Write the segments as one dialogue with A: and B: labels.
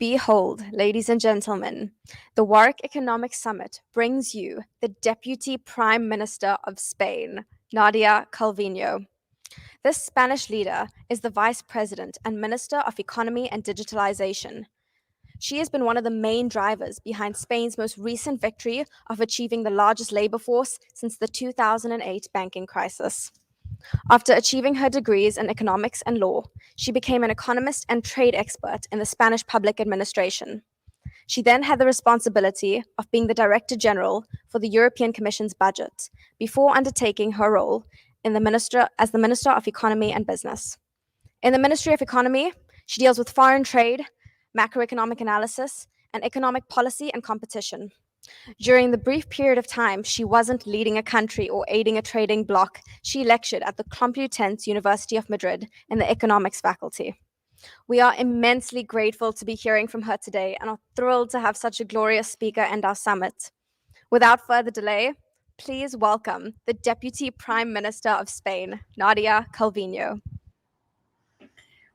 A: Behold, ladies and gentlemen, the Warwick Economics Summit brings you the Deputy Prime Minister of Spain, Nadia Calvino. This Spanish leader is the Vice President and Minister of Economy and Digitalization. She has been one of the main drivers behind Spain's most recent victory of achieving the largest labor force since the 2008 banking crisis. After achieving her degrees in economics and law, she became an economist and trade expert in the Spanish public administration. She then had the responsibility of being the Director General for the European Commission's budget before undertaking her role as the Minister of Economy and Business. In the Ministry of Economy, she deals with foreign trade, macroeconomic analysis, and economic policy and competition. During the brief period of time she wasn't leading a country or aiding a trading bloc, she lectured at the Complutense University of Madrid in the economics faculty. We are immensely grateful to be hearing from her today and are thrilled to have such a glorious speaker end our summit. Without further delay, please welcome the Deputy Prime Minister of Spain, Nadia Calvino.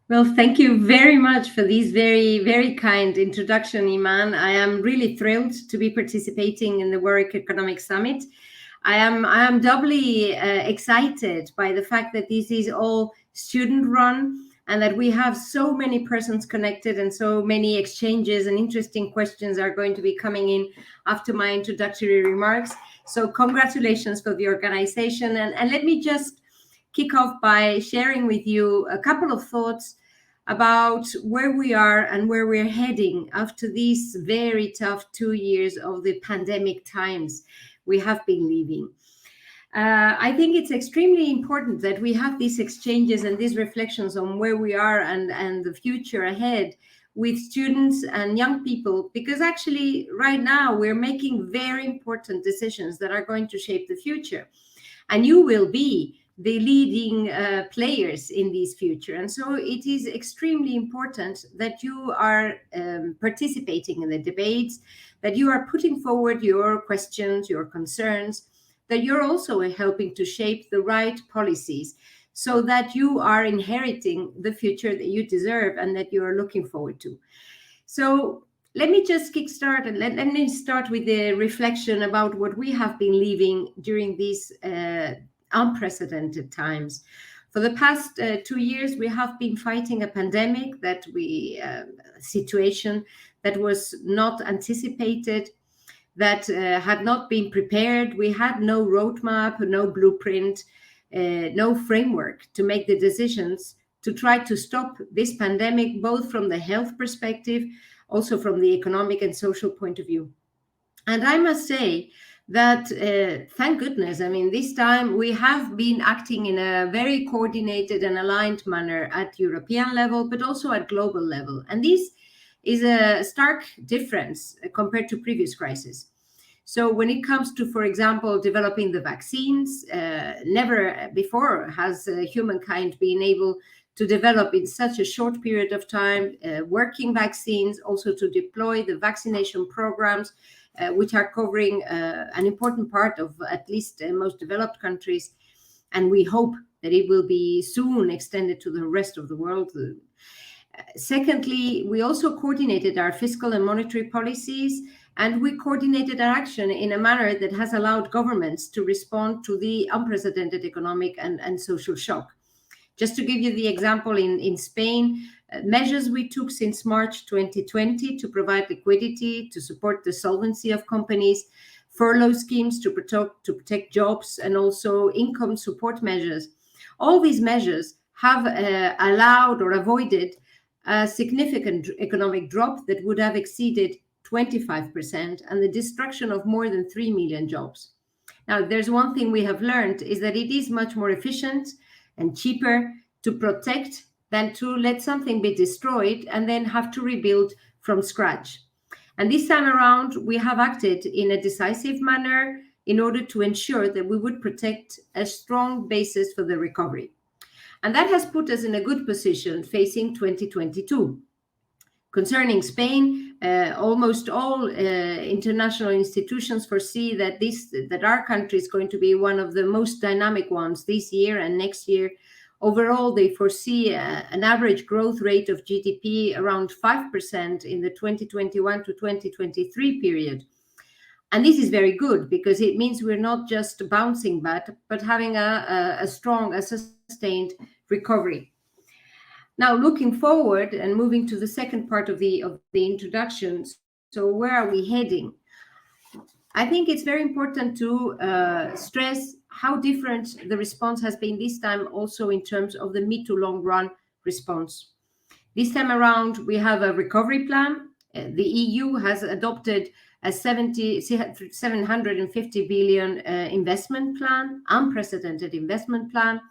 B: Well, thank you very much for this very, very kind introduction, Iman. I am really thrilled to be participating in the Warwick Economics Summit. I am doubly excited by the fact that this is all student-run and that we have so many persons connected and so many exchanges and interesting questions are going to be coming in after my introductory remarks. So congratulations for the organization. And let me just kick off by sharing with you a couple of thoughts about where we are and where we're heading after these very tough 2 years of the pandemic times we have been living. I think it's extremely important that we have these exchanges and these reflections on where we are and the future ahead with students and young people, because actually right now we're making very important decisions that are going to shape the future. And you will be the leading players in this future. And so it is extremely important that you are participating in the debates, that you are putting forward your questions, your concerns, that you're also helping to shape the right policies so that you are inheriting the future that you deserve and that you are looking forward to. So let me just kickstart and let me start with the reflection about what we have been living during these unprecedented times. For the past 2 years, we have been fighting a pandemic situation that was not anticipated, that had not been prepared. We had no roadmap, no blueprint, no framework to make the decisions to try to stop this pandemic, both from the health perspective, also from the economic and social point of view. And I must say that, thank goodness, I mean, this time we have been acting in a very coordinated and aligned manner at European level, but also at global level. And this is a stark difference compared to previous crises. So when it comes to, for example, developing the vaccines, never before has humankind been able to develop in such a short period of time working vaccines, also to deploy the vaccination programs, which are covering an important part of at least most developed countries. And we hope that it will be soon extended to the rest of the world. Secondly, we also coordinated our fiscal and monetary policies, and we coordinated our action in a manner that has allowed governments to respond to the unprecedented economic and social shock. Just to give you the example, in Spain, measures we took since March 2020 to provide liquidity, to support the solvency of companies, furlough schemes to protect jobs, and also income support measures. All these measures have allowed or avoided a significant economic drop that would have exceeded 25% and the destruction of more than 3 million jobs. Now, there's one thing we have learned is that it is much more efficient and cheaper to protect than to let something be destroyed and then have to rebuild from scratch. And this time around, we have acted in a decisive manner in order to ensure that we would protect a strong basis for the recovery. And that has put us in a good position facing 2022. Concerning Spain, almost all international institutions foresee that our country is going to be one of the most dynamic ones this year and next year, Overall, they foresee an average growth rate of GDP around 5% in the 2021 to 2023 period. And this is very good because it means we're not just bouncing back, but having a strong, a sustained recovery. Now, looking forward and moving to the second part of the introduction, so where are we heading? I think it's very important to stress how different the response has been this time, also in terms of the mid to long run response. This time around, we have a recovery plan. The EU has adopted a 750 billion investment plan, unprecedented investment plan.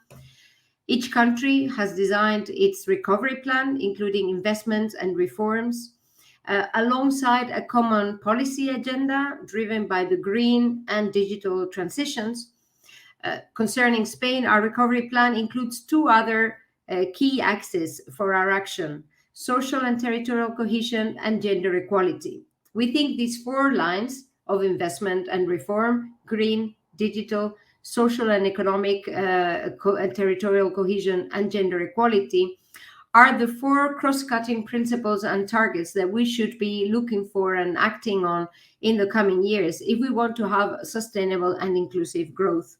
B: Each country has designed its recovery plan, including investments and reforms, alongside a common policy agenda driven by the green and digital transitions. Concerning Spain, our recovery plan includes two other key axes for our action: social and territorial cohesion and gender equality. We think these four lines of investment and reform, green, digital, social and economic, and territorial cohesion, and gender equality, are the four cross-cutting principles and targets that we should be looking for and acting on in the coming years if we want to have sustainable and inclusive growth.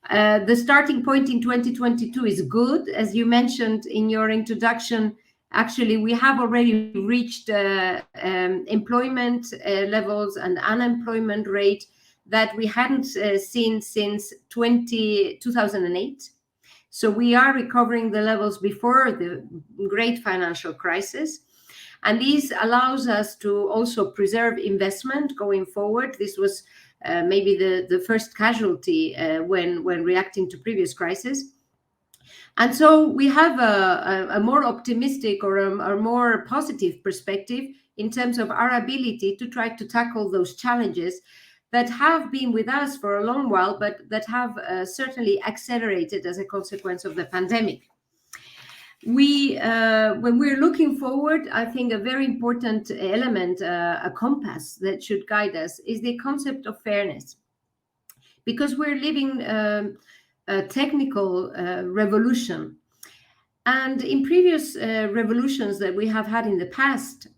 B: The starting point in 2022 is good. As you mentioned in your introduction, actually, we have already reached employment levels and unemployment rate that we hadn't seen since 2008. So we are recovering the levels before the great financial crisis. And this allows us to also preserve investment going forward. This was maybe the first casualty when reacting to previous crises. And so we have a more optimistic or a more positive perspective in terms of our ability to try to tackle those challenges that have been with us for a long while, but that have certainly accelerated as a consequence of the pandemic. When we're looking forward, I think a very important element, a compass that should guide us, is the concept of fairness. Because we're living a technical revolution. And in previous revolutions that we have had in the past,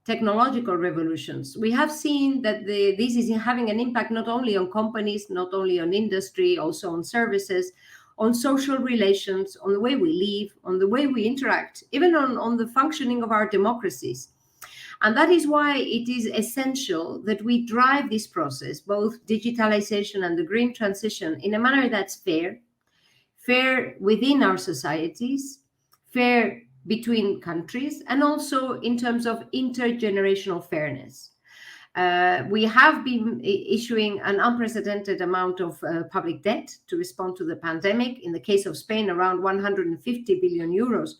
B: technological revolutions, we have seen that this is having an impact not only on companies, not only on industry, also on services, on social relations, on the way we live, on the way we interact, even on the functioning of our democracies. And that is why it is essential that we drive this process, both digitalization and the green transition, in a manner that's fair within our societies, fair between countries, and also in terms of intergenerational fairness. We have been issuing an unprecedented amount of public debt to respond to the pandemic. In the case of Spain, around 150 billion euros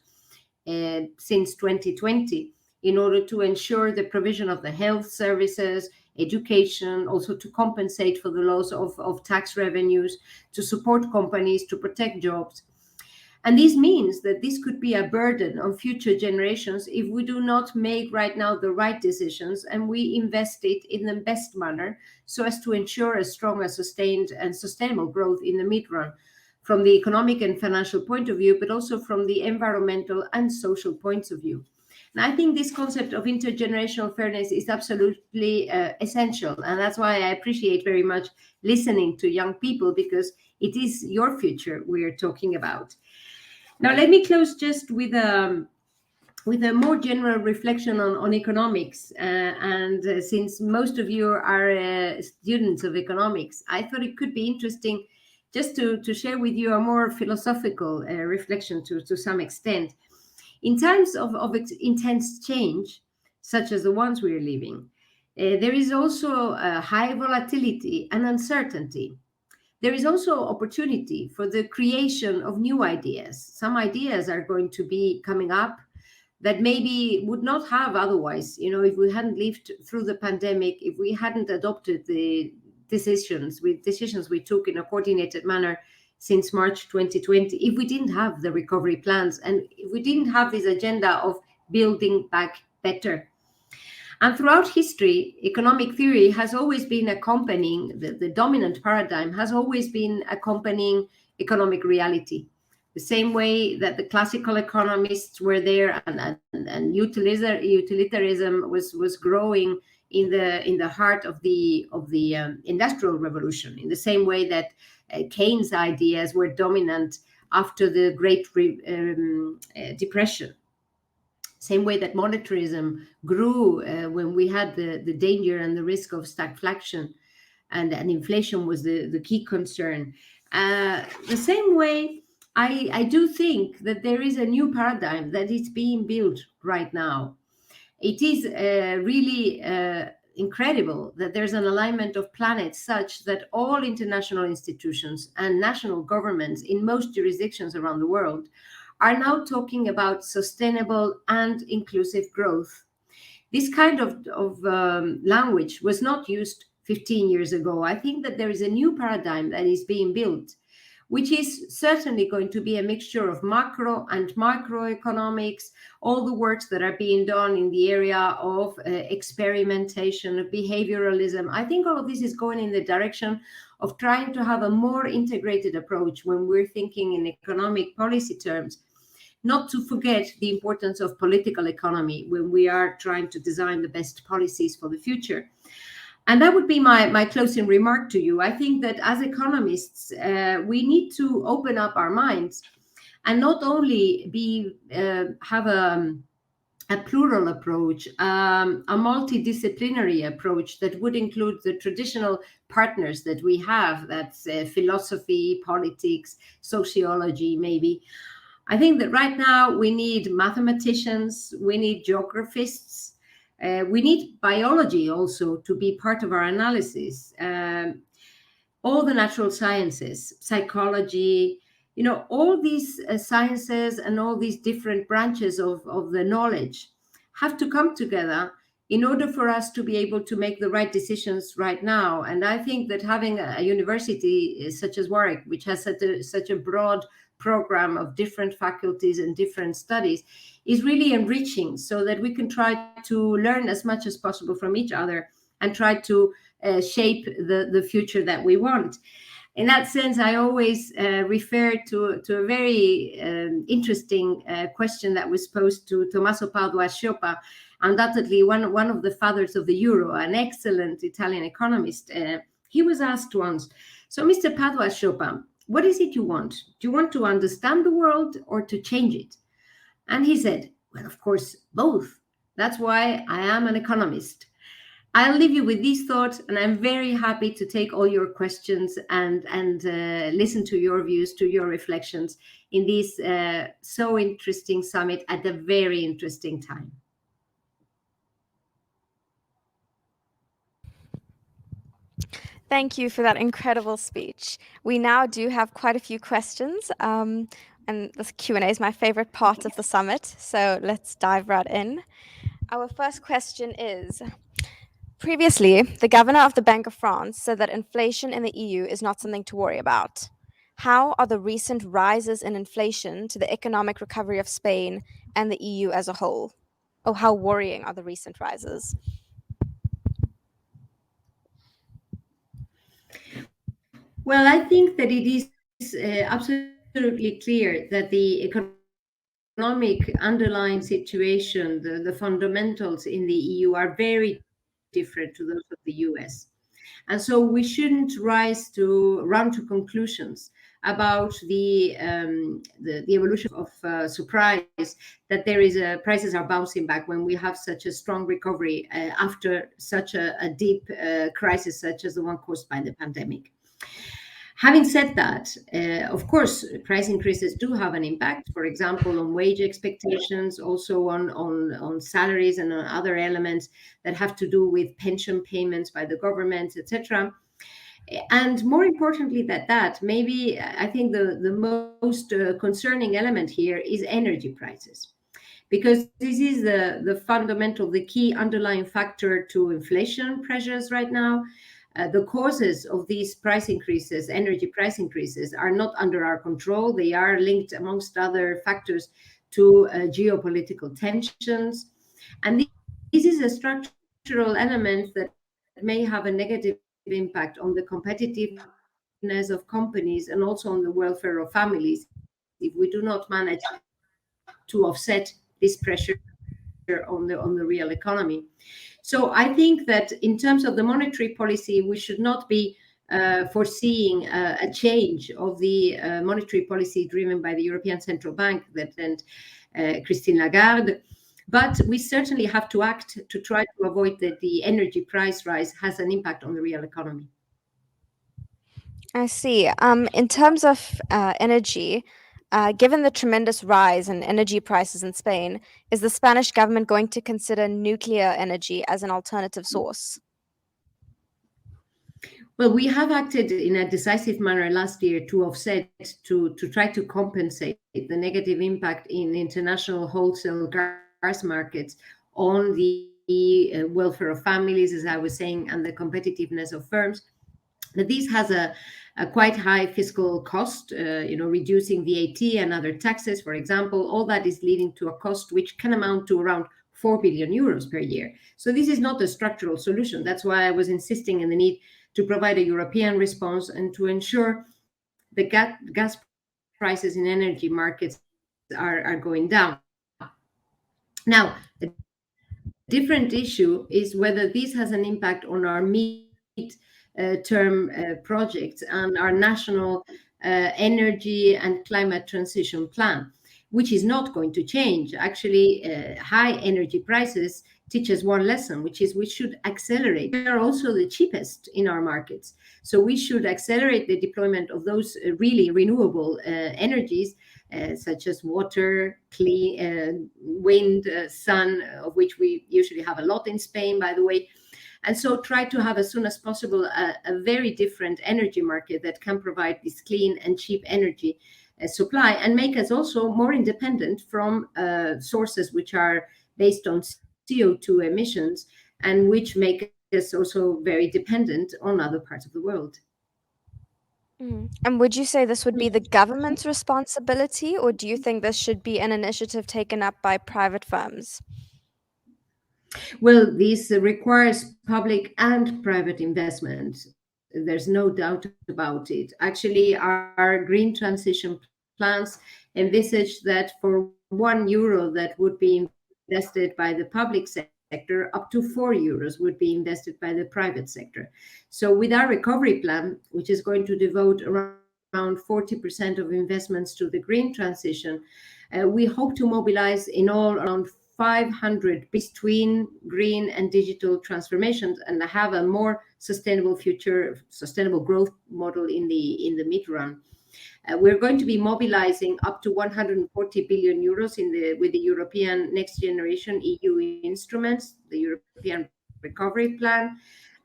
B: since 2020, in order to ensure the provision of the health services, education, also to compensate for the loss of tax revenues, to support companies, to protect jobs. And this means that this could be a burden on future generations if we do not make right now the right decisions and we invest it in the best manner so as to ensure a strong and sustained and sustainable growth in the mid-run from the economic and financial point of view, but also from the environmental and social points of view. And I think this concept of intergenerational fairness is absolutely essential. And that's why I appreciate very much listening to young people, because it is your future we are talking about. Now, let me close just with a more general reflection on economics. Since most of you are students of economics, I thought it could be interesting just to share with you a more philosophical reflection to some extent. In times of intense change, such as the ones we are living, there is also high volatility and uncertainty. There is also opportunity for the creation of new ideas. Some ideas are going to be coming up that maybe would not have otherwise, if we hadn't lived through the pandemic, if we hadn't adopted the decisions we took in a coordinated manner since March 2020, if we didn't have the recovery plans and if we didn't have this agenda of building back better. And throughout history, economic theory has always been accompanying, the dominant paradigm has always been accompanying economic reality. the same way that the classical economists were there, and utilitarianism was growing in the heart of the industrial revolution, in the same way that Keynes' ideas were dominant after the Great Depression. Same way that monetarism grew when we had the danger and the risk of stagflation, and inflation was the key concern. The same way, I do think that there is a new paradigm that is being built right now. It is really incredible that there's an alignment of planets such that all international institutions and national governments in most jurisdictions around the world are now talking about sustainable and inclusive growth. This kind of language was not used 15 years ago. I think that there is a new paradigm that is being built, which is certainly going to be a mixture of macro and microeconomics, all the works that are being done in the area of experimentation, of behavioralism. I think all of this is going in the direction of trying to have a more integrated approach when we're thinking in economic policy terms, not to forget the importance of political economy when we are trying to design the best policies for the future. And that would be my closing remark to you. I think that as economists, we need to open up our minds and not only have a plural approach, a multidisciplinary approach that would include the traditional partners that we have, that's philosophy, politics, sociology, maybe. I think that right now we need mathematicians, we need geographists, we need biology also to be part of our analysis. All the natural sciences, psychology, all these sciences and all these different branches of the knowledge have to come together in order for us to be able to make the right decisions right now. And I think that having a university such as Warwick, which has such a broad program of different faculties and different studies, is really enriching, so that we can try to learn as much as possible from each other and try to shape the future that we want. In that sense, I always refer to a very interesting question that was posed to Tommaso Padoa-Schioppa, undoubtedly one of the fathers of the euro, an excellent Italian economist. He was asked once, so Mr. Padoa-Schioppa, what is it you want? Do you want to understand the world or to change it? And he said, well, of course, both. That's why I am an economist. I'll leave you with these thoughts, and I'm very happy to take all your questions and listen to your views, to your reflections in this so interesting summit at a very interesting time.
A: Thank you for that incredible speech. We now do have quite a few questions, and this Q&A is my favorite part of the summit, so let's dive right in. Our first question is, previously, the governor of the Bank of France said that inflation in the EU is not something to worry about. How are the recent rises in inflation to the economic recovery of Spain and the EU as a whole? Oh, how worrying are the recent rises?
B: Well, I think that it is absolutely clear that the economic underlying situation, the fundamentals in the EU are very different to those of the US. And so we shouldn't run to conclusions about the evolution of surprise that there is prices are bouncing back when we have such a strong recovery after such a deep crisis such as the one caused by the pandemic. Having said that, of course, price increases do have an impact, for example, on wage expectations, also on salaries and on other elements that have to do with pension payments by the government, etc. And more importantly than that, maybe I think the most concerning element here is energy prices, because this is the fundamental, the key underlying factor to inflation pressures right now. The causes of these price increases, energy price increases, are not under our control. They are linked, amongst other factors, to geopolitical tensions. And this is a structural element that may have a negative impact on the competitiveness of companies and also on the welfare of families if we do not manage to offset this pressure on the real economy. So I think that in terms of the monetary policy, we should not be foreseeing a change of the monetary policy driven by the European Central Bank and Christine Lagarde. But we certainly have to act to try to avoid that the energy price rise has an impact on the real economy.
A: I see. In terms of energy, given the tremendous rise in energy prices in Spain, is the Spanish government going to consider nuclear energy as an alternative source?
B: Well, we have acted in a decisive manner last year to offset, to try to compensate the negative impact in international wholesale gas markets on the welfare of families, as I was saying, and the competitiveness of firms. That this has a quite high fiscal cost, reducing VAT and other taxes, for example. All that is leading to a cost which can amount to around 4 billion euros per year. So this is not a structural solution. That's why I was insisting in the need to provide a European response and to ensure the gas prices in energy markets are going down. Now, a different issue is whether this has an impact on our term projects and our national energy and climate transition plan, which is not going to change. Actually, high energy prices teach us one lesson, which is we should accelerate. They are also the cheapest in our markets. So we should accelerate the deployment of those really renewable energies, such as water, clean wind, sun, of which we usually have a lot in Spain, by the way. And so try to have as soon as possible a very different energy market that can provide this clean and cheap energy supply and make us also more independent from sources which are based on CO2 emissions and which make us also very dependent on other parts of the world.
A: And would you say this would be the government's responsibility, or do you think this should be an initiative taken up by private firms?
B: Well, this requires public and private investment. There's no doubt about it. Actually, our green transition plans envisage that for €1 that would be invested by the public sector, up to €4 would be invested by the private sector. So with our recovery plan, which is going to devote around 40% of investments to the green transition, we hope to mobilize in all around 500 between green and digital transformations and have a more sustainable future, sustainable growth model in the mid-run. We're going to be mobilizing up to 140 billion euros with the European Next Generation EU instruments, the European Recovery Plan.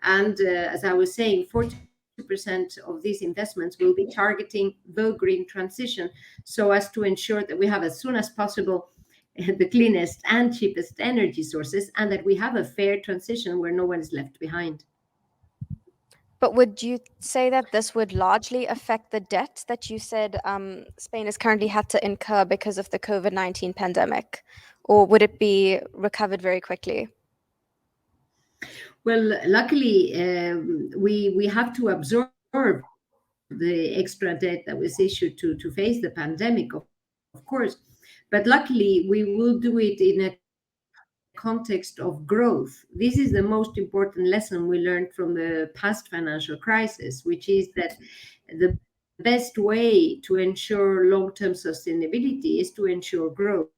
B: And as I was saying, 40% of these investments will be targeting the green transition so as to ensure that we have as soon as possible the cleanest and cheapest energy sources and that we have a fair transition where no one is left behind.
A: But would you say that this would largely affect the debt that you said Spain has currently had to incur because of the COVID-19 pandemic? Or would it be recovered very quickly?
B: Well, luckily, we have to absorb the extra debt that was issued to face the pandemic, of course. But luckily, we will do it in a context of growth. This is the most important lesson we learned from the past financial crisis, which is that the best way to ensure long-term sustainability is to ensure growth.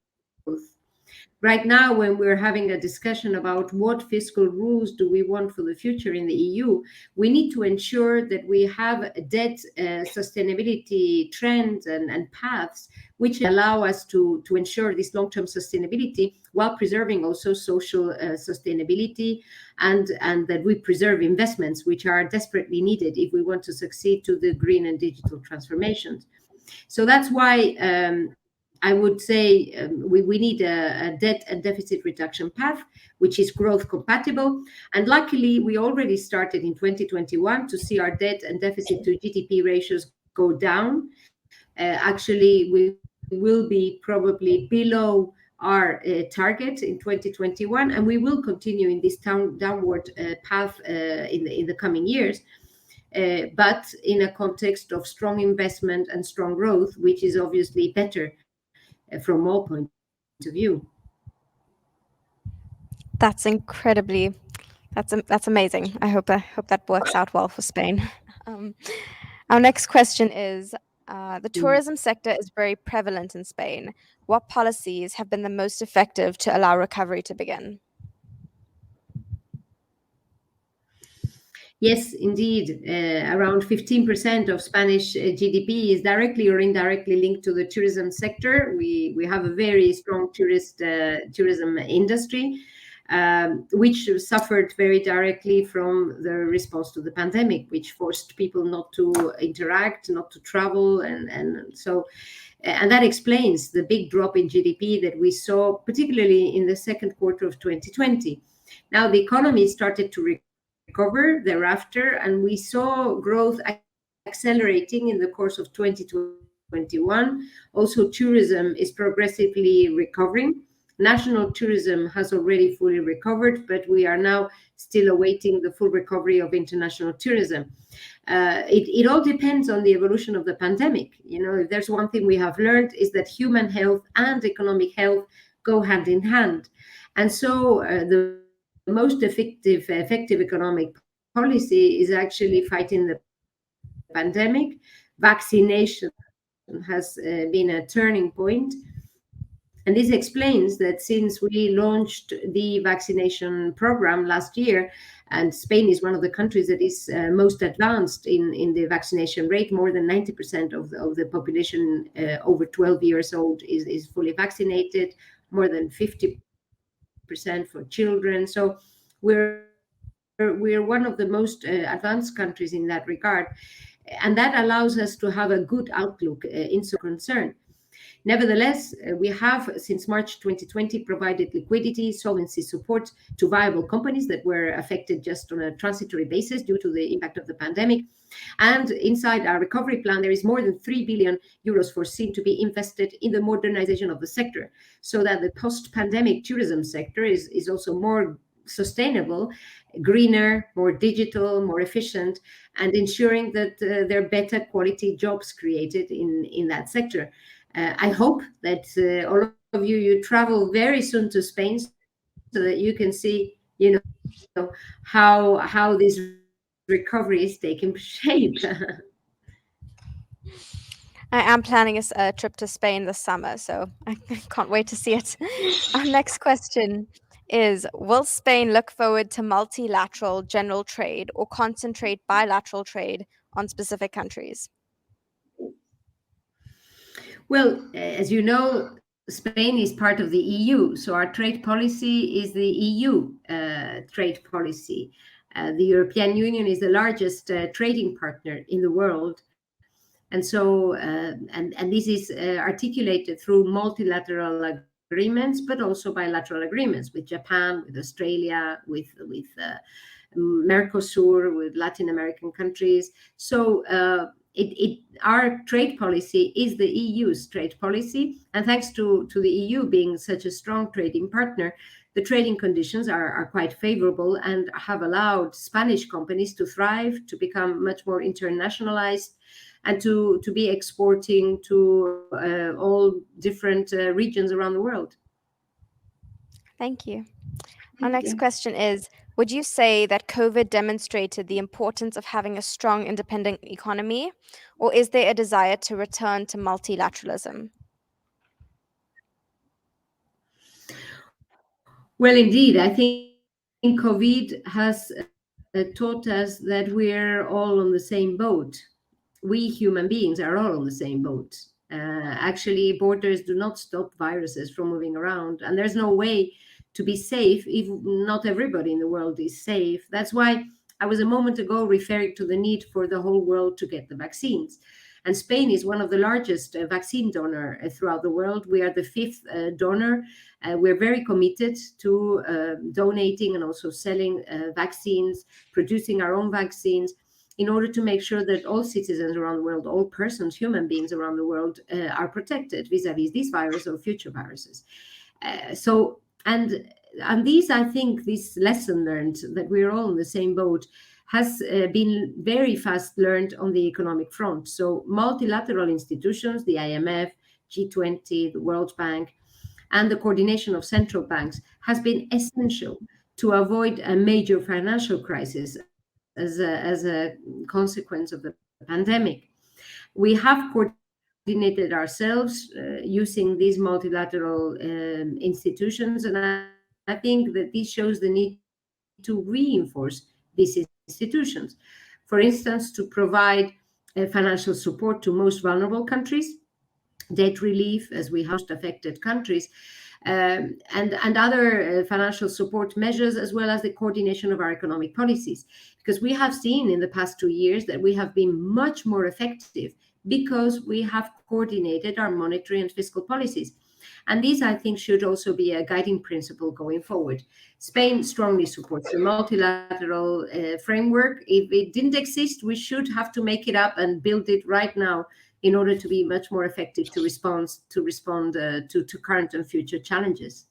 B: Right now, when we're having a discussion about what fiscal rules do we want for the future in the EU, we need to ensure that we have debt sustainability trends and paths which allow us to ensure this long-term sustainability while preserving also social sustainability and that we preserve investments which are desperately needed if we want to succeed to the green and digital transformations. So that's why I would say we need a debt and deficit reduction path, which is growth compatible. And luckily, we already started in 2021 to see our debt and deficit to GDP ratios go down. Actually, we will be probably below our target in 2021, and we will continue in this downward path in the coming years. but in a context of strong investment and strong growth, which is obviously better from all points of view.
A: That's incredibly, that's amazing. I hope that works out well for Spain. Um, our next question is, the tourism sector is very prevalent in Spain. What policies have been the most effective to allow recovery to begin?
B: Yes, indeed. Around 15% of Spanish GDP is directly or indirectly linked to the tourism sector. We have a very strong tourism industry, which suffered very directly from the response to the pandemic, which forced people not to interact, not to travel, and that explains the big drop in GDP that we saw, particularly in the second quarter of 2020. Now the economy started to recover thereafter, and we saw growth accelerating in the course of 2021. Also, tourism is progressively recovering. National tourism has already fully recovered, but we are now still awaiting the full recovery of international tourism. It all depends on the evolution of the pandemic. If there's one thing we have learned is that human health and economic health go hand in hand. And so the most effective economic policy is actually fighting the pandemic. Vaccination has been a turning point. And this explains that since we launched the vaccination program last year, and Spain is one of the countries that is most advanced in the vaccination rate, more than 90% of the population over 12 years old is fully vaccinated, more than 50% for children. So we're one of the most advanced countries in that regard, and that allows us to have a good outlook in so concern. Nevertheless, we have, since March 2020, provided liquidity, solvency support to viable companies that were affected just on a transitory basis due to the impact of the pandemic. And inside our recovery plan, there is more than 3 billion euros foreseen to be invested in the modernization of the sector, so that the post-pandemic tourism sector is also more sustainable, greener, more digital, more efficient, and ensuring that there are better quality jobs created in that sector. I hope that all of you travel very soon to Spain, so that you can see, how this recovery is taking shape.
A: I am planning a trip to Spain this summer, so I can't wait to see it. Our next question is, will Spain look forward to multilateral general trade or concentrate bilateral trade on specific countries?
B: Well, as you know, Spain is part of the EU, so our trade policy is the EU trade policy. The European Union is the largest trading partner in the world, and so and this is articulated through multilateral agreements, but also bilateral agreements with Japan, with Australia, with Mercosur, with Latin American countries. So our trade policy is the EU's trade policy, and thanks to the EU being such a strong trading partner, the trading conditions are quite favorable and have allowed Spanish companies to thrive, to become much more internationalized, and to be exporting to all different regions around the world.
A: Thank you. Our next question is, would you say that COVID demonstrated the importance of having a strong independent economy, or is there a desire to return to multilateralism?
B: Well, indeed, I think COVID has taught us that we're all on the same boat. We human beings are all on the same boat. Actually, borders do not stop viruses from moving around, and there's no way to be safe if not everybody in the world is safe. That's why I was a moment ago referring to the need for the whole world to get the vaccines. And Spain is one of the largest vaccine donor throughout the world. We are the fifth donor. We're very committed to donating and also selling vaccines, producing our own vaccines, in order to make sure that all citizens around the world, all persons, human beings around the world are protected vis-a-vis this virus or future viruses. And these, I think, this lesson learned that we're all in the same boat has been very fast learned on the economic front. So multilateral institutions, the IMF, G20, the World Bank, and the coordination of central banks has been essential to avoid a major financial crisis as a consequence of the pandemic. We have coordinated ourselves using these multilateral institutions, and I think that this shows the need to reinforce these institutions. For instance, to provide financial support to most vulnerable countries, debt relief as we have most affected countries, and other financial support measures, as well as the coordination of our economic policies. Because we have seen in the past 2 years that we have been much more effective because we have coordinated our monetary and fiscal policies. And these, I think, should also be a guiding principle going forward. Spain strongly supports the multilateral framework. If it didn't exist, we should have to make it up and build it right now in order to be much more effective to respond to current and future challenges.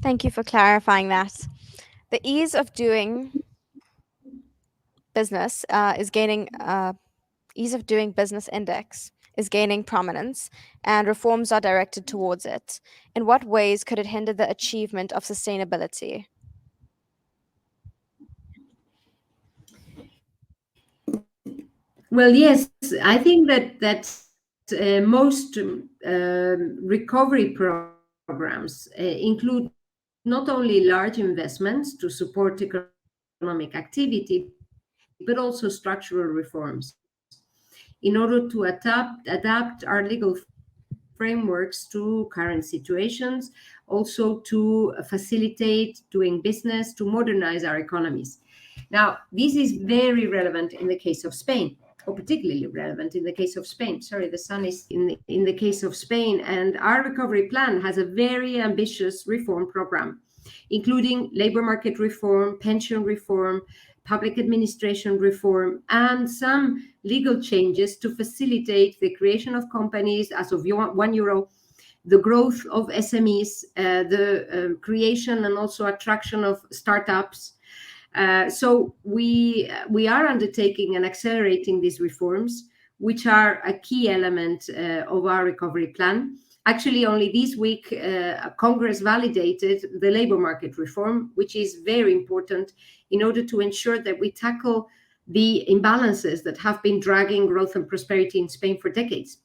A: Thank you for clarifying that. The ease of doing business ease of doing business index is gaining prominence, and reforms are directed towards it. In what ways could it hinder the achievement of sustainability?
B: Well, yes, I think most recovery programs include not only large investments to support economic activity, but also structural reforms in order to adapt our legal frameworks to current situations, also to facilitate doing business, to modernize our economies. Now, this is very relevant in the case of Spain, or particularly relevant in the case of Spain. Sorry, the sun is in the case of Spain. And our recovery plan has a very ambitious reform program, including labor market reform, pension reform, public administration reform, and some legal changes to facilitate the creation of companies as of €1, the growth of SMEs, the creation and also attraction of startups. So we are undertaking and accelerating these reforms, which are a key element of our recovery plan. Actually, only this week, Congress validated the labor market reform, which is very important in order to ensure that we tackle the imbalances that have been dragging growth and prosperity in Spain for decades.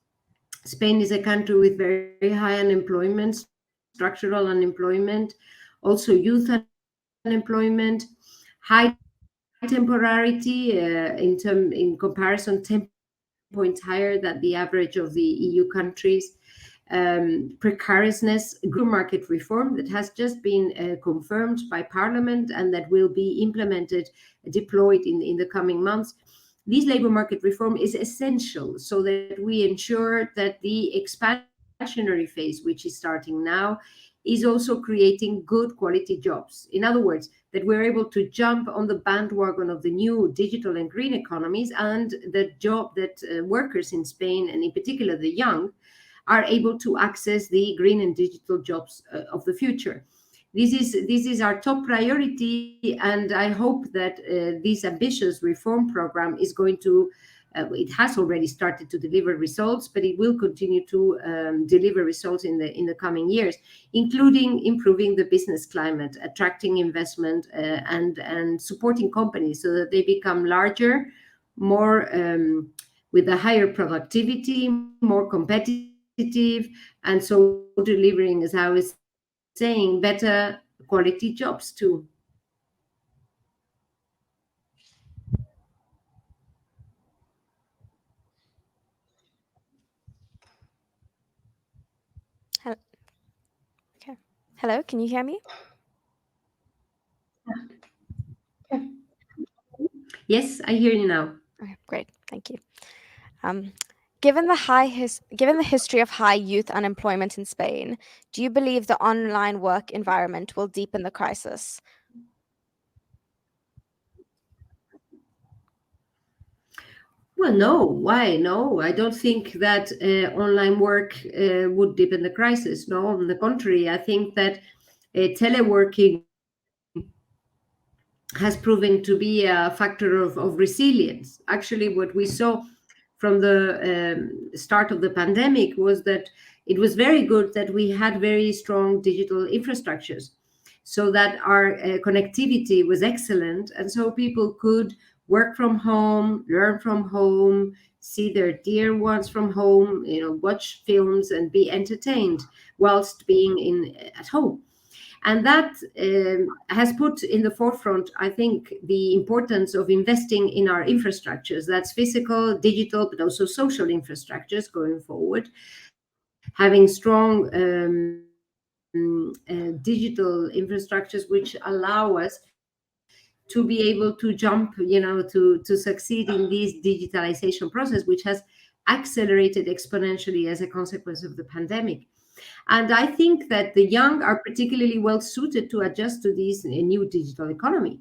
B: Spain is a country with very high unemployment, structural unemployment, also youth unemployment, high temporarity in comparison, 10 points higher than the average of the EU countries. Precariousness, good market reform that has just been confirmed by Parliament and that will be implemented, deployed in the coming months. This labor market reform is essential so that we ensure that the expansionary phase, which is starting now, is also creating good quality jobs. In other words, that we're able to jump on the bandwagon of the new digital and green economies, and that workers in Spain, and in particular the young, are able to access the green and digital jobs of the future. This is our top priority, and I hope that this ambitious reform program is going to, it has already started to deliver results, but it will continue to deliver results in the coming years, including improving the business climate, attracting investment, and supporting companies so that they become larger, more with a higher productivity, more competitive, and so delivering, as I was saying, better quality jobs too.
A: Okay. Hello, can you hear me?
B: Yes, I hear you now.
A: Okay, great, thank you. Given the history of high youth unemployment in Spain, do you believe the online work environment will deepen the crisis?
B: Well, no. Why? No, I don't think that online work would deepen the crisis. No, on the contrary, I think that teleworking has proven to be a factor of resilience. Actually, what we saw from the start of the pandemic was that it was very good that we had very strong digital infrastructures, so that our connectivity was excellent, and so people could work from home, learn from home, see their dear ones from home, watch films and be entertained whilst being in at home. And that has put in the forefront, I think, the importance of investing in our infrastructures. That's physical, digital, but also social infrastructures going forward. Having strong digital infrastructures which allow us to be able to jump, to succeed in this digitalization process, which has accelerated exponentially as a consequence of the pandemic. And I think that the young are particularly well suited to adjust to this new digital economy.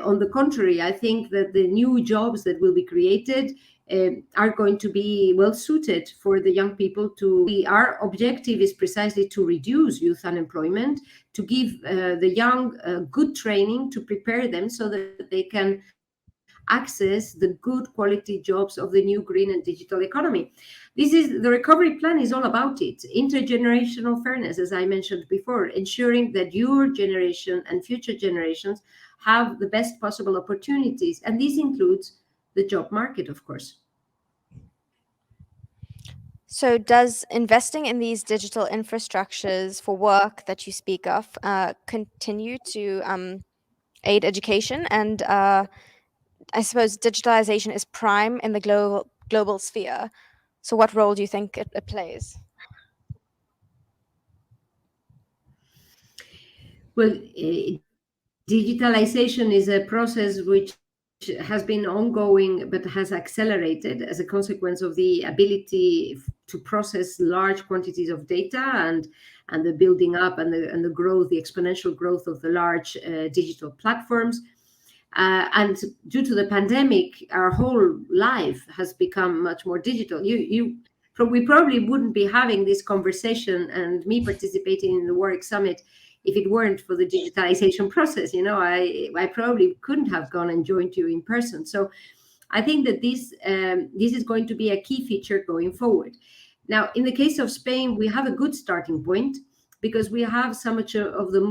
B: On the contrary, I think that the new jobs that will be created are going to be well suited for the young people our objective is precisely to reduce youth unemployment, to give the young good training to prepare them so that they can access the good quality jobs of the new green and digital economy. The recovery plan is all about it. Intergenerational fairness, as I mentioned before, ensuring that your generation and future generations have the best possible opportunities. And this includes the job market, of course.
A: So, does investing in these digital infrastructures for work that you speak of continue to aid education? And I suppose digitalization is prime in the global sphere. So, what role do you think it plays?
B: Well, digitalization is a process which has been ongoing but has accelerated as a consequence of the ability to process large quantities of data, and the building up and the growth, the exponential growth of the large digital platforms. And due to the pandemic, our whole life has become much more digital. We probably wouldn't be having this conversation and me participating in the Warwick Summit if it weren't for the digitalization process. I probably couldn't have gone and joined you in person. So I think that this is going to be a key feature going forward. Now, in the case of Spain, we have a good starting point because we have some of the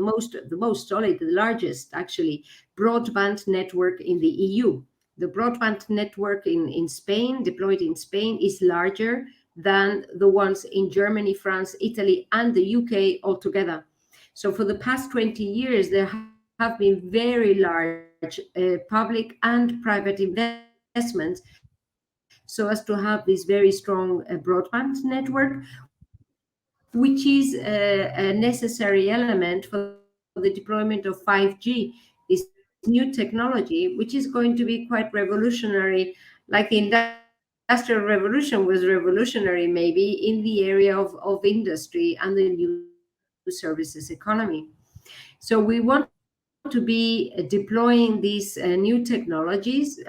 B: most solid, the largest actually broadband network in the EU. The broadband network in Spain, deployed in Spain, is larger than the ones in Germany, France, Italy, and the UK altogether. So for the past 20 years, there have been very large public and private investments so as to have this very strong broadband network, which is a necessary element for the deployment of 5G, this new technology, which is going to be quite revolutionary, like the Industrial Revolution was revolutionary maybe in the area of industry and the new services economy. So we want to be deploying these new technologies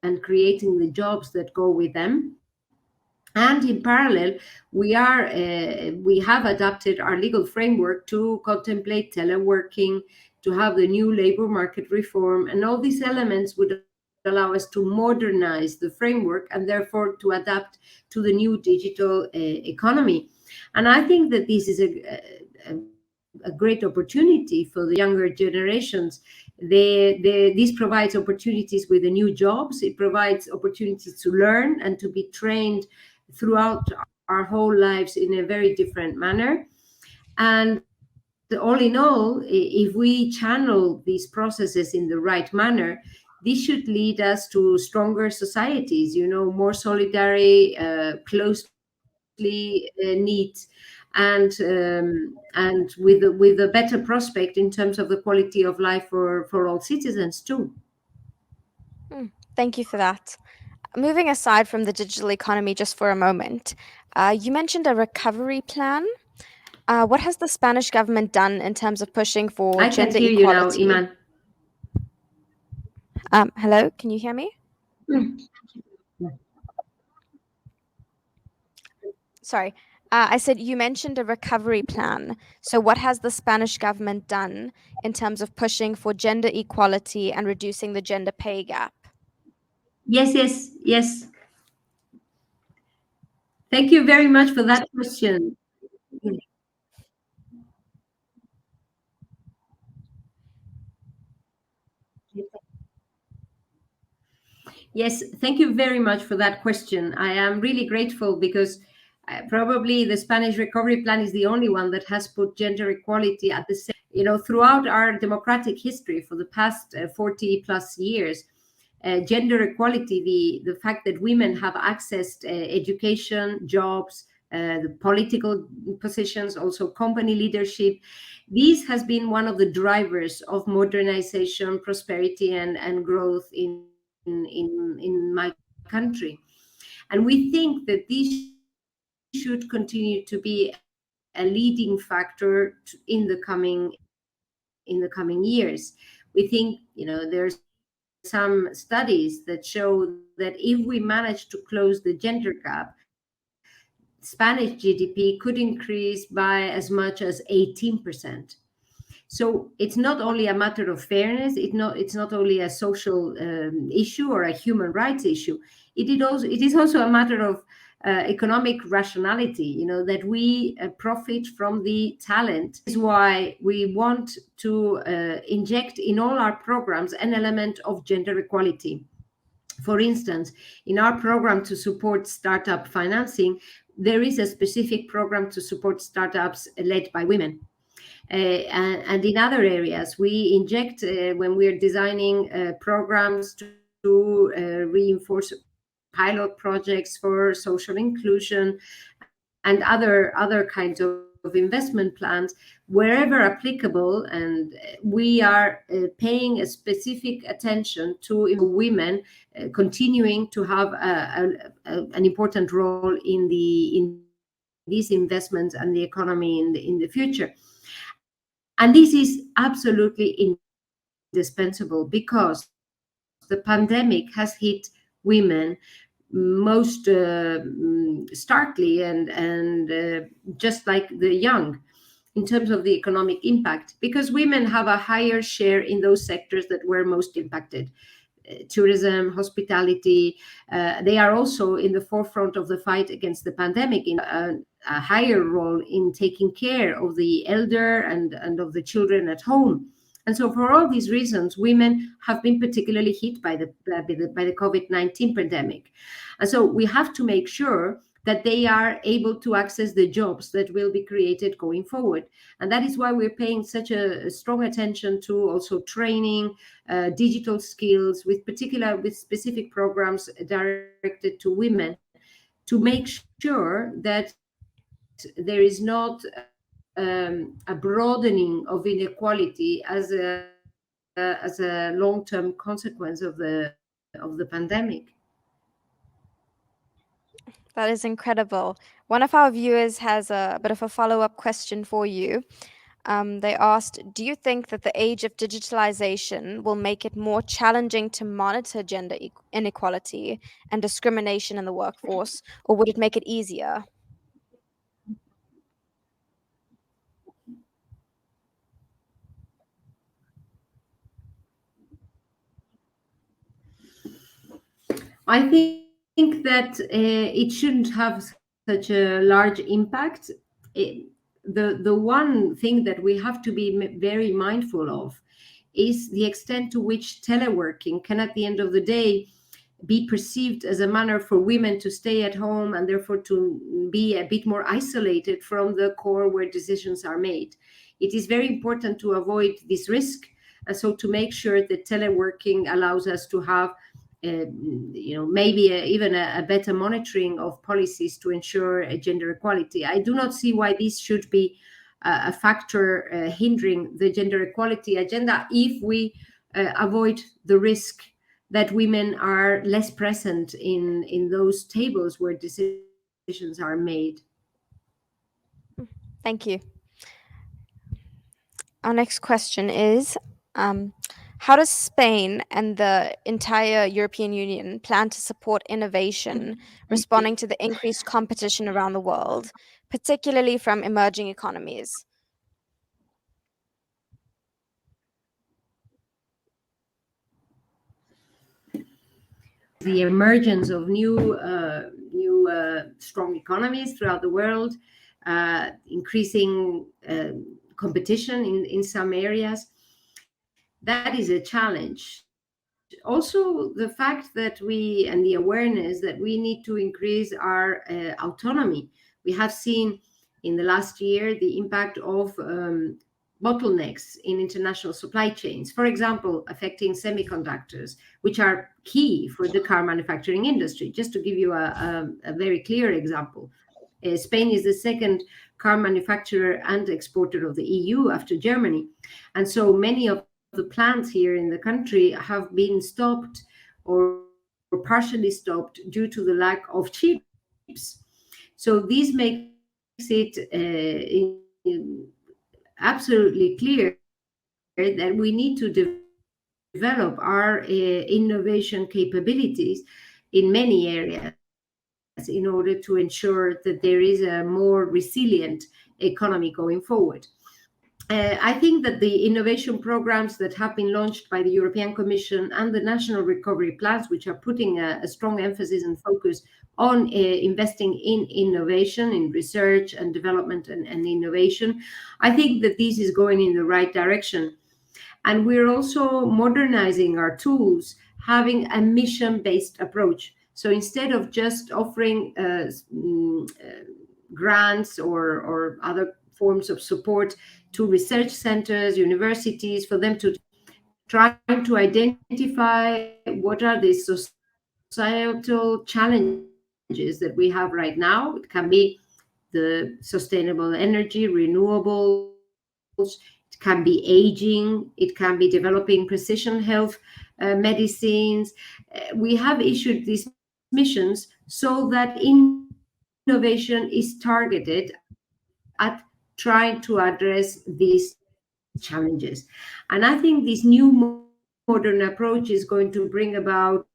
B: and creating the jobs that go with them. So we want to be deploying these new technologies and creating the jobs that go with them. And in parallel, we have adapted our legal framework to contemplate teleworking, to have the new labor market reform, and all these elements would allow us to modernize the framework and therefore to adapt to the new digital economy. And I think that this is a great opportunity for the younger generations. This provides opportunities with the new jobs. It provides opportunities to learn and to be trained throughout our whole lives in a very different manner. And all in all, if we channel these processes in the right manner, this should lead us to stronger societies, more solidary, closely knit, and with a better prospect in terms of the quality of life for all citizens too.
A: Thank you for that. Moving aside from the digital economy just for a moment, you mentioned a recovery plan. What has the Spanish government done in terms of pushing for
B: I can't
A: gender
B: hear you now,
A: equality?
B: Iman.
A: Hello, can you hear me?
B: Mm.
A: Sorry. I said you mentioned a recovery plan. So, what has the Spanish government done in terms of pushing for gender equality and reducing the gender pay gap?
B: Yes, yes, yes. Thank you very much for that question. Yes, thank you very much for that question. I am really grateful because probably the Spanish recovery plan is the only one that has put gender equality at the center. Throughout our democratic history for the past 40 plus years, gender equality, the fact that women have accessed education, jobs, the political positions, also company leadership, this has been one of the drivers of modernization, prosperity, and growth in my country. And we think that this should continue to be a leading factor in the coming years. We think, there's some studies that show that if we manage to close the gender gap, Spanish GDP could increase by as much as 18%. So it's not only a matter of fairness, it's not only a social issue or a human rights issue. It is also a matter of economic rationality, that we profit from the talent. This is why we want to inject in all our programs an element of gender equality. For instance, in our program to support startup financing, there is a specific program to support startups led by women. And in other areas, we inject when we're designing programs to reinforce pilot projects for social inclusion and other kinds of investment plans wherever applicable, and we are paying a specific attention to women continuing to have an important role in these investments and the economy in the future. And this is absolutely indispensable because the pandemic has hit women most starkly and just like the young in terms of the economic impact, because women have a higher share in those sectors that were most impacted. Tourism, hospitality, they are also in the forefront of the fight against the pandemic, in a higher role in taking care of the elder and of the children at home. And so for all these reasons, women have been particularly hit by the COVID-19 pandemic. And so we have to make sure that they are able to access the jobs that will be created going forward. And that is why we're paying such a strong attention to also training, digital skills, with specific programs directed to women, to make sure that there is not a broadening of inequality as a long-term consequence of the pandemic.
A: That is incredible. One of our viewers has a bit of a follow-up question for you. They asked, do you think that the age of digitalization will make it more challenging to monitor gender inequality and discrimination in the workforce, or would it make it easier?
B: I think that it shouldn't have such a large impact. The one thing that we have to be very mindful of is the extent to which teleworking can, at the end of the day, be perceived as a manner for women to stay at home and therefore to be a bit more isolated from the core where decisions are made. It is very important to avoid this risk, and so to make sure that teleworking allows us to have maybe even a better monitoring of policies to ensure gender equality. I do not see why this should be a factor hindering the gender equality agenda if we avoid the risk that women are less present in those tables where decisions are made.
A: Thank you. Our next question is, How does Spain and the entire European Union plan to support innovation, responding to the increased competition around the world, particularly from emerging economies?
B: The emergence of new strong economies throughout the world, increasing competition in some areas. That is a challenge. Also, the fact that we and the awareness that we need to increase our autonomy. We have seen in the last year the impact of bottlenecks in international supply chains, for example, affecting semiconductors, which are key for the car manufacturing industry. Just to give you a very clear example, Spain is the second car manufacturer and exporter of the EU after Germany. And so many of the plants here in the country have been stopped or partially stopped due to the lack of chips. So this makes it absolutely clear that we need to develop our innovation capabilities in many areas in order to ensure that there is a more resilient economy going forward. I think that the innovation programs that have been launched by the European Commission and the national recovery plans, which are putting a strong emphasis and focus on investing in innovation, in research and development and innovation, I think that this is going in the right direction. And we're also modernizing our tools, having a mission-based approach. So instead of just offering grants or other forms of support to research centers, universities, for them to try to identify what are the societal challenges that we have right now. It can be the sustainable energy, renewables, it can be aging, it can be developing precision health medicines. We have issued these missions so that innovation is targeted at trying to address these challenges. And I think this new modern approach is going to bring about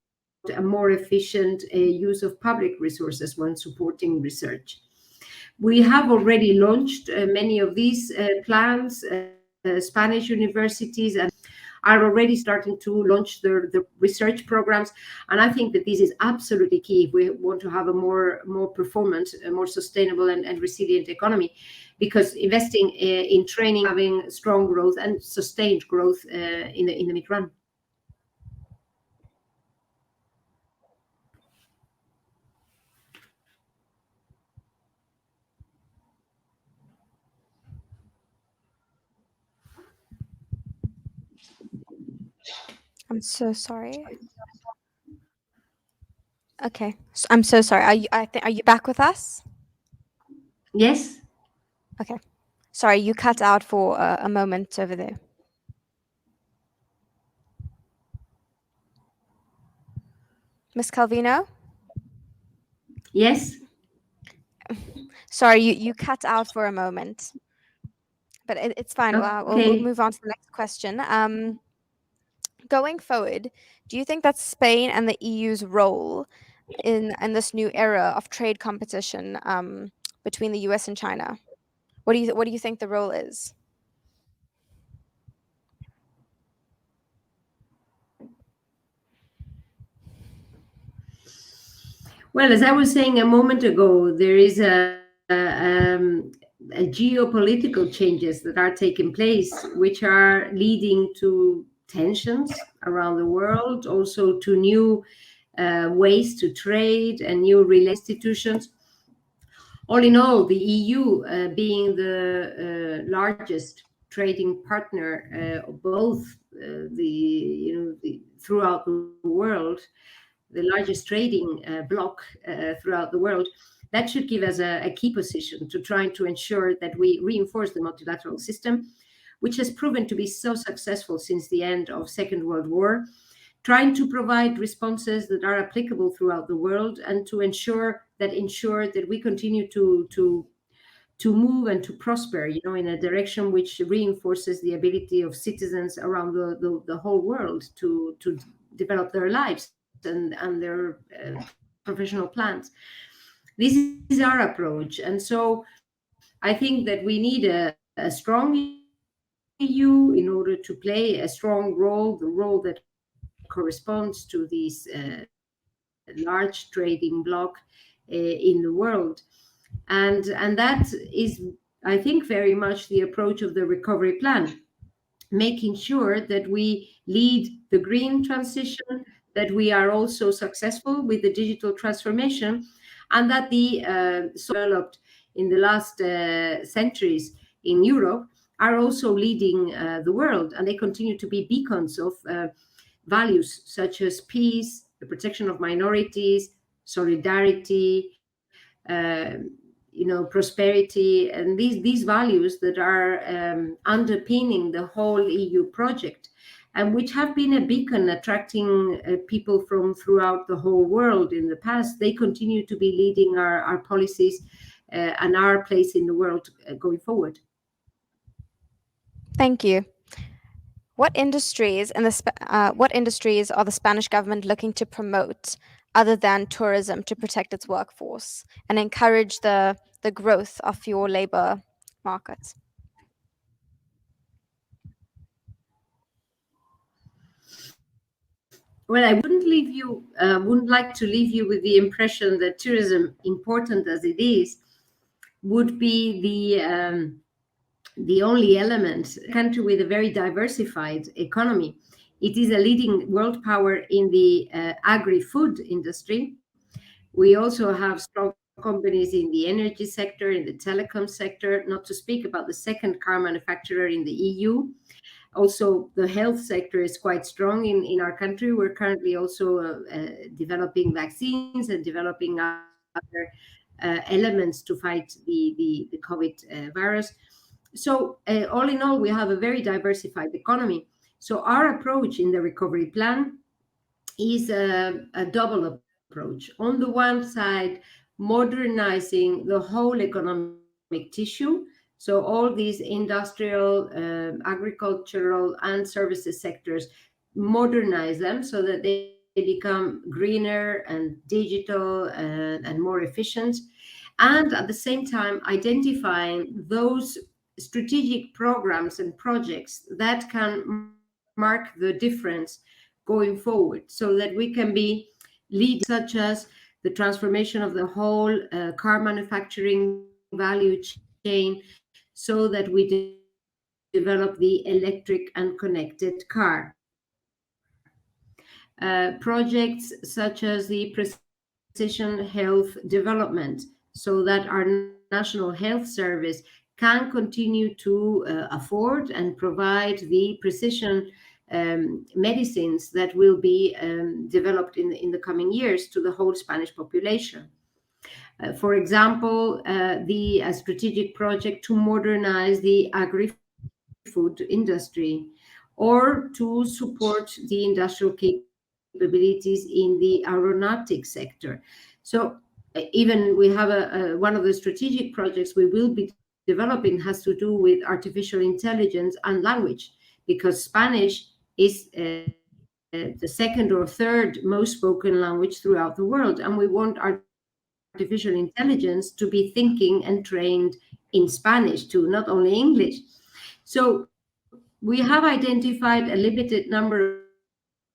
B: a more efficient use of public resources when supporting research. We have already launched many of these plans. Spanish universities and are already starting to launch the research programs. And I think that this is absolutely key if we want to have a more performant, a more sustainable and resilient economy, because investing in training, having strong growth and sustained growth in the mid run.
A: I'm so sorry. Okay, I'm so sorry. Are you back with us?
B: Yes.
A: Okay. Sorry, you cut out for a moment over there. Miss Calvino?
B: Yes.
A: Sorry, you cut out for a moment. But it's fine.
B: Okay.
A: We'll move on to the next question. Going forward, do you think that Spain and the EU's role in this new era of trade competition between the US and China, what do you think the role is?
B: Well, as I was saying a moment ago, there is a geopolitical changes that are taking place, which are leading to tensions around the world, also to new ways to trade and new real institutions. All in all, the EU, being the largest trading partner of both throughout the world, the largest trading bloc throughout the world, that should give us a key position to trying to ensure that we reinforce the multilateral system, which has proven to be so successful since the end of Second World War, trying to provide responses that are applicable throughout the world and to ensure that we continue to to move and to prosper, in a direction which reinforces the ability of citizens around the whole world to develop their lives and their professional plans. This is our approach. And so I think that we need a strong EU in order to play a strong role, the role that corresponds to these large trading bloc in the world. And that is, I think, very much the approach of the recovery plan, making sure that we lead the green transition, that we are also successful with the digital transformation, and that the developed in the last centuries in Europe are also leading the world, and they continue to be beacons of values such as peace, the protection of minorities, solidarity, prosperity, and these values that are underpinning the whole EU project, and which have been a beacon attracting people from throughout the whole world in the past. They continue to be leading our policies and our place in the world going forward.
A: Thank you. What industries are the Spanish government looking to promote other than tourism to protect its workforce and encourage the growth of your labor market?
B: Well, I wouldn't like to leave you with the impression that tourism, important as it is, would be the only element. A country with a very diversified economy. It is a leading world power in the agri-food industry. We also have strong companies in the energy sector, in the telecom sector, not to speak about the second car manufacturer in the EU. Also, the health sector is quite strong in our country. We're currently also developing vaccines and developing other elements to fight the COVID virus. So, all in all, we have a very diversified economy. So, our approach in the recovery plan is a double approach. On the one side, modernizing the whole economic tissue. So all these industrial, agricultural, and services sectors, modernize them so that they become greener and digital and more efficient. And at the same time, identifying those strategic programs and projects that can mark the difference going forward so that we can be leading, such as the transformation of the whole car manufacturing value chain so that we develop the electric and connected car. Projects such as the precision health development, so that our national health service can continue to afford and provide the precision medicines that will be developed in the coming years to the whole Spanish population. For example, the strategic project to modernize the agri-food industry, or to support the industrial capabilities in the aeronautic sector. So even we have one of the strategic projects we will be developing has to do with artificial intelligence and language, because Spanish is the second or third most spoken language throughout the world, and we want artificial intelligence to be thinking and trained in Spanish too, not only English. So we have identified a limited number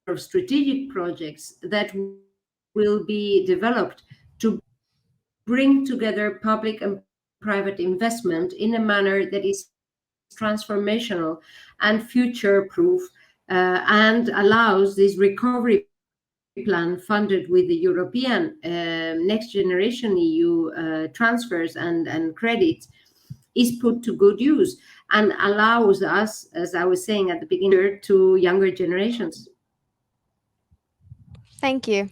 B: of strategic projects that will be developed to bring together public and private investment in a manner that is transformational and future-proof, and allows this recovery plan funded with the European next generation EU transfers and credits is put to good use and allows us, as I was saying at the beginning, to younger generations.
A: Thank you.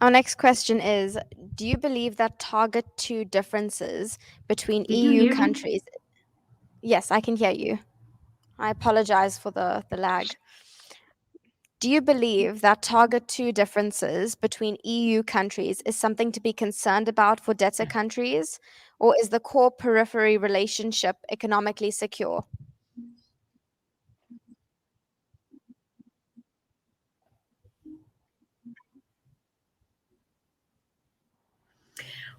A: Our next question is: do you believe that target 2 differences between
B: Did you
A: EU
B: hear me?
A: countries? Yes, I can hear you. I apologize for the lag. Do you believe that target 2 differences between EU countries is something to be concerned about for debtor countries, or is the core periphery relationship economically secure?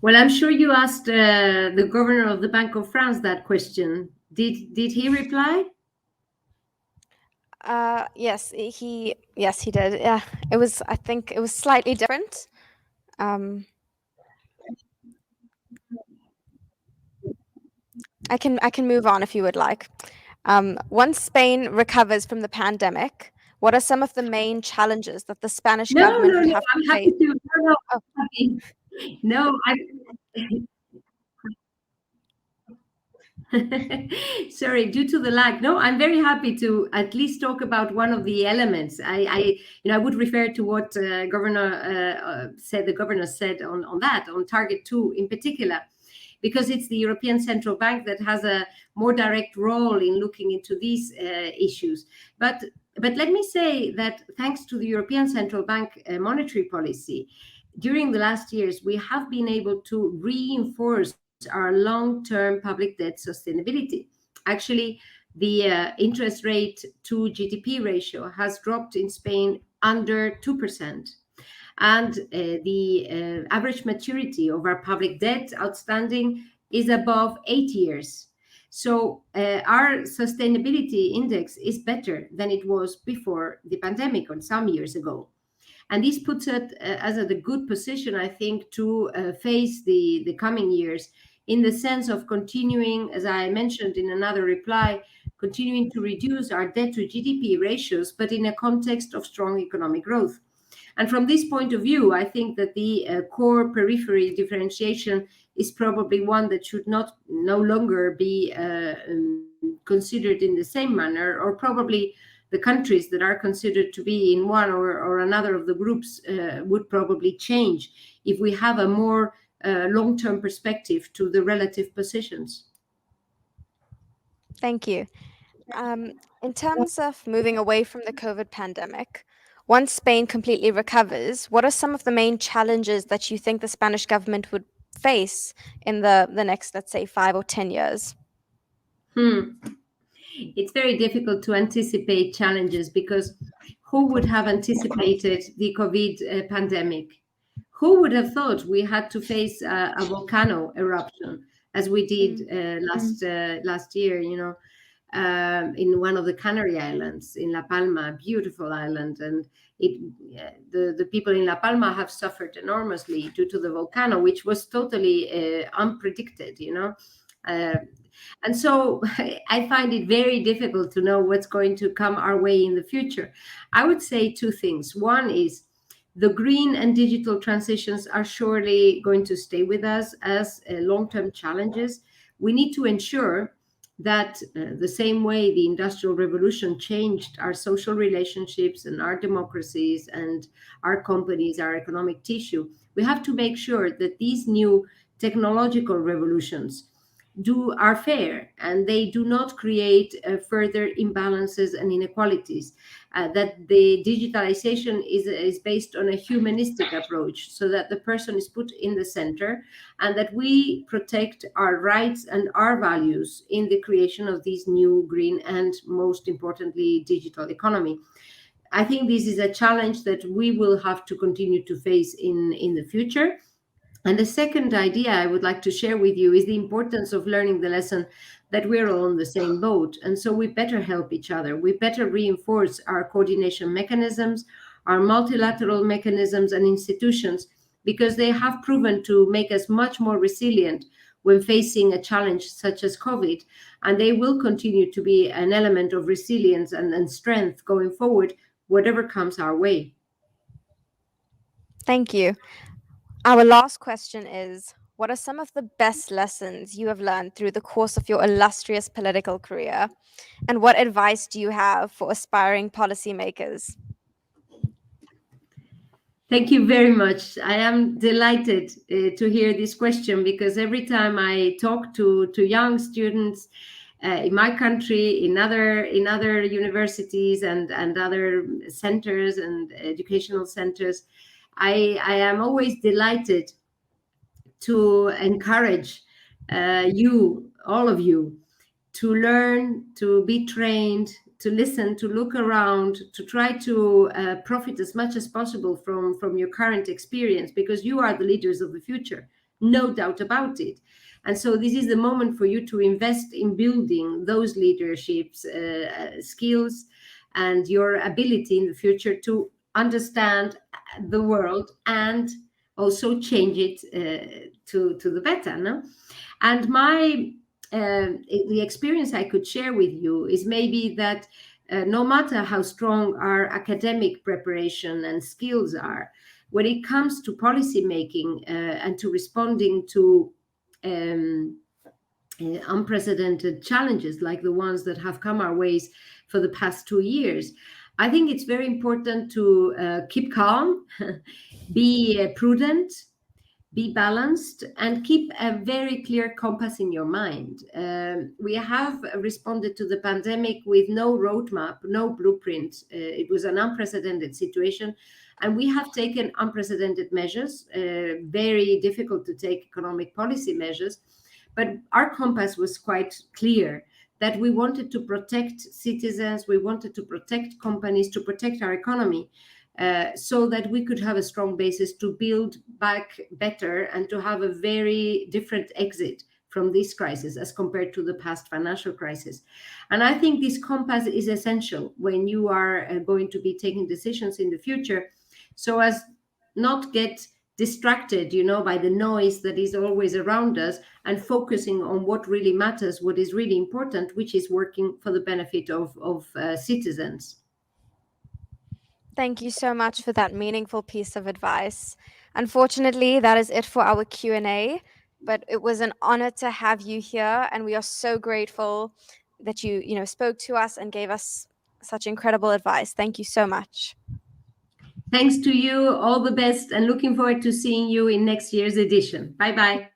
B: Well, I'm sure you asked the governor of the Bank of France that question. Did he reply?
A: Yes, he did. Yeah, I think it was slightly different. Um, I can move on if you would like. Once Spain recovers from the pandemic, what are some of the main challenges that the Spanish
B: No,
A: government
B: no,
A: would
B: no.
A: have to
B: I'm happy
A: face?
B: to. No, no,
A: Oh,
B: I'm happy. No, I. Sorry, due to the lag. No, I'm very happy to at least talk about one of the elements. I would refer to what the governor said on target two in particular, because it's the European Central Bank that has a more direct role in looking into these issues. But let me say that thanks to the European Central Bank monetary policy, during the last years, we have been able to reinforce our long-term public debt sustainability. Actually, the interest rate to GDP ratio has dropped in Spain under 2%. And the average maturity of our public debt outstanding is above 8 years. So our sustainability index is better than it was before the pandemic or some years ago. And this puts it as a good position, I think, to face the coming years in the sense of continuing, as I mentioned in another reply, continuing to reduce our debt to GDP ratios, but in a context of strong economic growth. And from this point of view, I think that the core periphery differentiation is probably one that should no longer be considered in the same manner, or probably the countries that are considered to be in one or another of the groups would probably change if we have a more long-term perspective to the relative positions.
A: thank you. In terms of moving away from the COVID pandemic, once Spain completely recovers, what are some of the main challenges that you think the Spanish government would face in the next, let's say, 5 or 10 years?
B: Hmm. It's very difficult to anticipate challenges because who would have anticipated the COVID pandemic? Who would have thought we had to face a volcano eruption as we did
A: Mm.
B: last year? In one of the Canary Islands in La Palma, a beautiful island, and the people in La Palma have suffered enormously due to the volcano, which was totally unpredicted. Uh, and so I find it very difficult to know what's going to come our way in the future. I would say two things. One is the green and digital transitions are surely going to stay with us as long-term challenges. We need to ensure that the same way the Industrial Revolution changed our social relationships and our democracies and our companies, our economic tissue, we have to make sure that these new technological revolutions are fair and they do not create further imbalances and inequalities. That the digitalization is based on a humanistic approach, so that the person is put in the center, and that we protect our rights and our values in the creation of this new green and, most importantly, digital economy. I think this is a challenge that we will have to continue to face in the future. And the second idea I would like to share with you is the importance of learning the lesson that we're all on the same boat. And so we better help each other. We better reinforce our coordination mechanisms, our multilateral mechanisms and institutions, because they have proven to make us much more resilient when facing a challenge such as COVID. And they will continue to be an element of resilience and strength going forward, whatever comes our way.
A: Thank you. Our last question is, what are some of the best lessons you have learned through the course of your illustrious political career? And what advice do you have for aspiring policymakers?
B: Thank you very much. I am delighted to hear this question, because every time I talk to young students in my country, in other universities and other centers and educational centers, I am always delighted to encourage all of you, to learn, to be trained, to listen, to look around, to try to profit as much as possible from your current experience, because you are the leaders of the future, no doubt about it. And so this is the moment for you to invest in building those leaderships skills and your ability in the future to understand the world and also change it to the better, no? And the experience I could share with you is maybe that no matter how strong our academic preparation and skills are, when it comes to policy making and to responding to unprecedented challenges like the ones that have come our ways for the past 2 years, I think it's very important to keep calm, be prudent, be balanced, and keep a very clear compass in your mind. We have responded to the pandemic with no roadmap, no blueprint. It was an unprecedented situation, and we have taken unprecedented measures, very difficult to take economic policy measures. But our compass was quite clear that we wanted to protect citizens, we wanted to protect companies, to protect our economy. So that we could have a strong basis to build back better and to have a very different exit from this crisis as compared to the past financial crisis. And I think this compass is essential when you are going to be taking decisions in the future, so as not get distracted, by the noise that is always around us, and focusing on what really matters, what is really important, which is working for the benefit of citizens.
A: Thank you so much for that meaningful piece of advice. Unfortunately, that is it for our Q&A, but it was an honor to have you here, and we are so grateful that you spoke to us and gave us such incredible advice. Thank you so much.
B: Thanks to you, all the best, and looking forward to seeing you in next year's edition. Bye-bye.